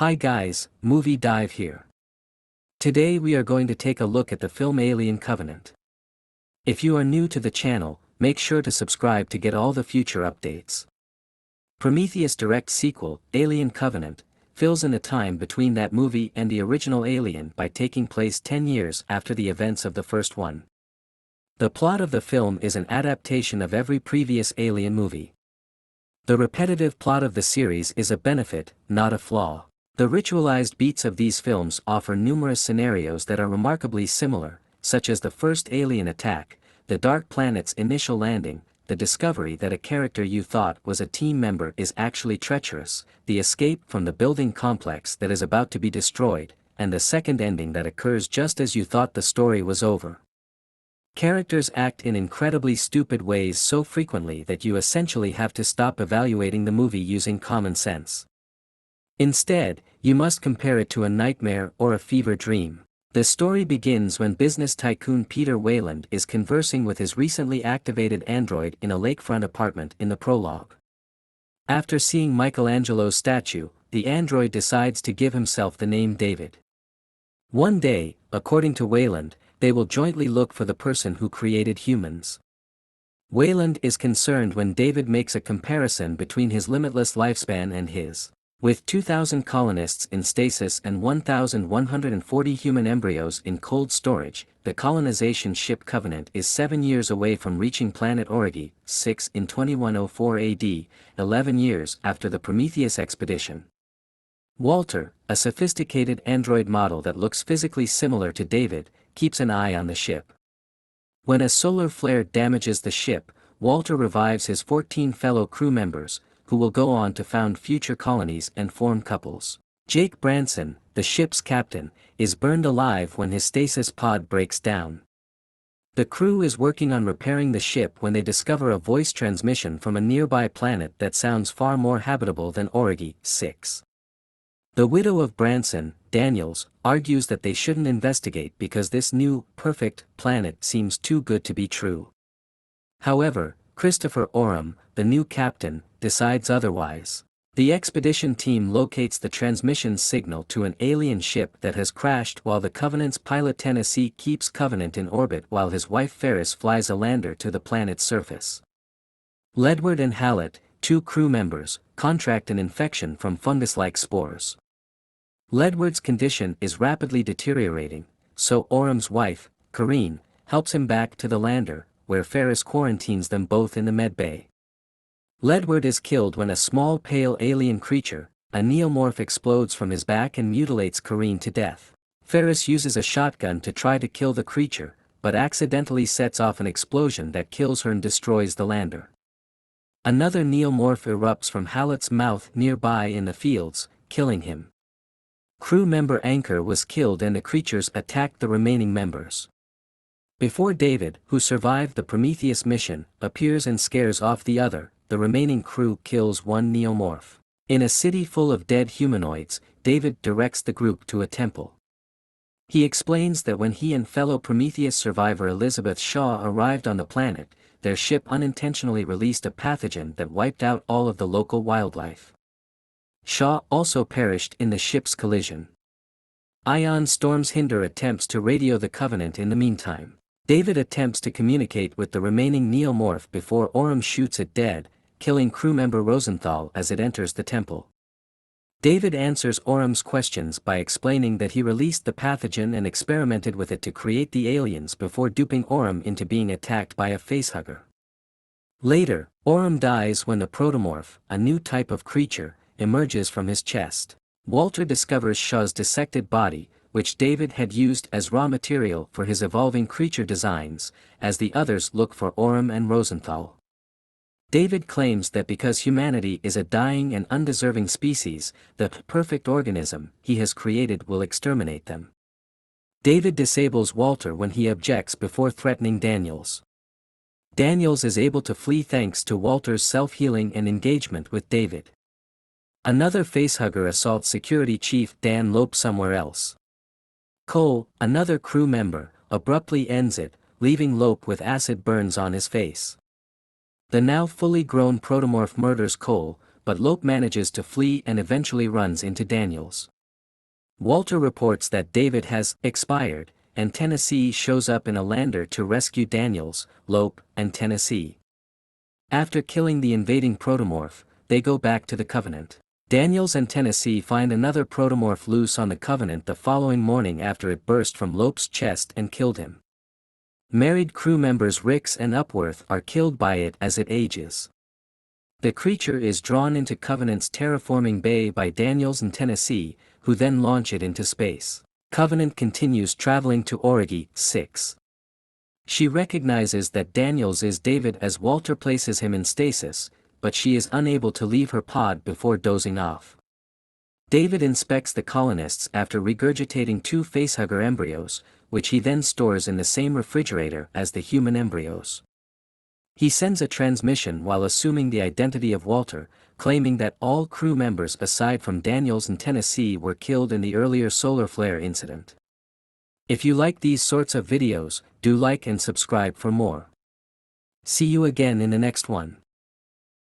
Hi guys, Movie Dive here. Today we are going to take a look at the film Alien Covenant. If you are new to the channel, make sure to subscribe to get all the future updates. Prometheus' direct sequel, Alien Covenant, fills in the time between that movie and the original Alien by taking place 10 years after the events of the first one. The plot of the film is an adaptation of every previous Alien movie. The repetitive plot of the series is a benefit, not a flaw. The ritualized beats of these films offer numerous scenarios that are remarkably similar, such as the first alien attack, the dark planet's initial landing, the discovery that a character you thought was a team member is actually treacherous, the escape from the building complex that is about to be destroyed, and the second ending that occurs just as you thought the story was over. Characters act in incredibly stupid ways so frequently that you essentially have to stop evaluating the movie using common sense. Instead, you must compare it to a nightmare or a fever dream. The story begins when business tycoon Peter Weyland is conversing with his recently activated android in a lakefront apartment in the prologue. After seeing Michelangelo's statue, the android decides to give himself the name David. One day, according to Weyland, they will jointly look for the person who created humans. Weyland is concerned when David makes a comparison between his limitless lifespan and his. With 2,000 colonists in stasis and 1,140 human embryos in cold storage, the colonization ship Covenant is 7 years away from reaching planet Origi, 6 in 2104 AD, 11 years after the Prometheus expedition. Walter, a sophisticated android model that looks physically similar to David, keeps an eye on the ship. When a solar flare damages the ship, Walter revives his 14 fellow crew members, who will go on to found future colonies and form couples. Jake Branson, the ship's captain, is burned alive when his stasis pod breaks down. The crew is working on repairing the ship when they discover a voice transmission from a nearby planet that sounds far more habitable than Origi, 6. The widow of Branson, Daniels, argues that they shouldn't investigate because this new, perfect planet seems too good to be true. However, Christopher Oram, the new captain, decides otherwise. The expedition team locates the transmission signal to an alien ship that has crashed while the Covenant's pilot Tennessee keeps Covenant in orbit while his wife Ferris flies a lander to the planet's surface. Ledward and Hallett, 2 crew members, contract an infection from fungus-like spores. Ledward's condition is rapidly deteriorating, so Oram's wife, Corrine, helps him back to the lander, where Ferris quarantines them both in the medbay. Ledward is killed when a small pale alien creature, a Neomorph, explodes from his back and mutilates Corrine to death. Ferris uses a shotgun to try to kill the creature, but accidentally sets off an explosion that kills her and destroys the lander. Another Neomorph erupts from Hallett's mouth nearby in the fields, killing him. Crew member Anchor was killed and the creatures attacked the remaining members. Before David, who survived the Prometheus mission, appears and scares off the remaining crew kills one Neomorph. In a city full of dead humanoids, David directs the group to a temple. He explains that when he and fellow Prometheus survivor Elizabeth Shaw arrived on the planet, their ship unintentionally released a pathogen that wiped out all of the local wildlife. Shaw also perished in the ship's collision. Ion Storm's Hinder attempts to radio the Covenant in the meantime. David attempts to communicate with the remaining Neomorph before Oram shoots it dead, killing crewmember Rosenthal as it enters the temple. David answers Oram's questions by explaining that he released the pathogen and experimented with it to create the aliens before duping Oram into being attacked by a facehugger. Later, Oram dies when the Protomorph, a new type of creature, emerges from his chest. Walter discovers Shaw's dissected body, which David had used as raw material for his evolving creature designs, as the others look for Oram and Rosenthal. David claims that because humanity is a dying and undeserving species, the perfect organism he has created will exterminate them. David disables Walter when he objects before threatening Daniels. Daniels is able to flee thanks to Walter's self-healing and engagement with David. Another facehugger assaults security chief Dan Lope somewhere else. Cole, another crew member, abruptly ends it, leaving Lope with acid burns on his face. The now fully grown Protomorph murders Cole, but Lope manages to flee and eventually runs into Daniels. Walter reports that David has expired, and Tennessee shows up in a lander to rescue Daniels, Lope, and Tennessee. After killing the invading Protomorph, they go back to the Covenant. Daniels and Tennessee find another Protomorph loose on the Covenant the following morning after it burst from Lope's chest and killed him. Married crew members Ricks and Upworth are killed by it as it ages. The creature is drawn into Covenant's terraforming bay by Daniels and Tennessee, who then launch it into space. Covenant continues traveling to Origi, 6. She recognizes that Daniels is David as Walter places him in stasis, but she is unable to leave her pod before dozing off. David inspects the colonists after regurgitating 2 facehugger embryos, which he then stores in the same refrigerator as the human embryos. He sends a transmission while assuming the identity of Walter, claiming that all crew members aside from Daniels and Tennessee were killed in the earlier solar flare incident. If you like these sorts of videos, do like and subscribe for more. See you again in the next one.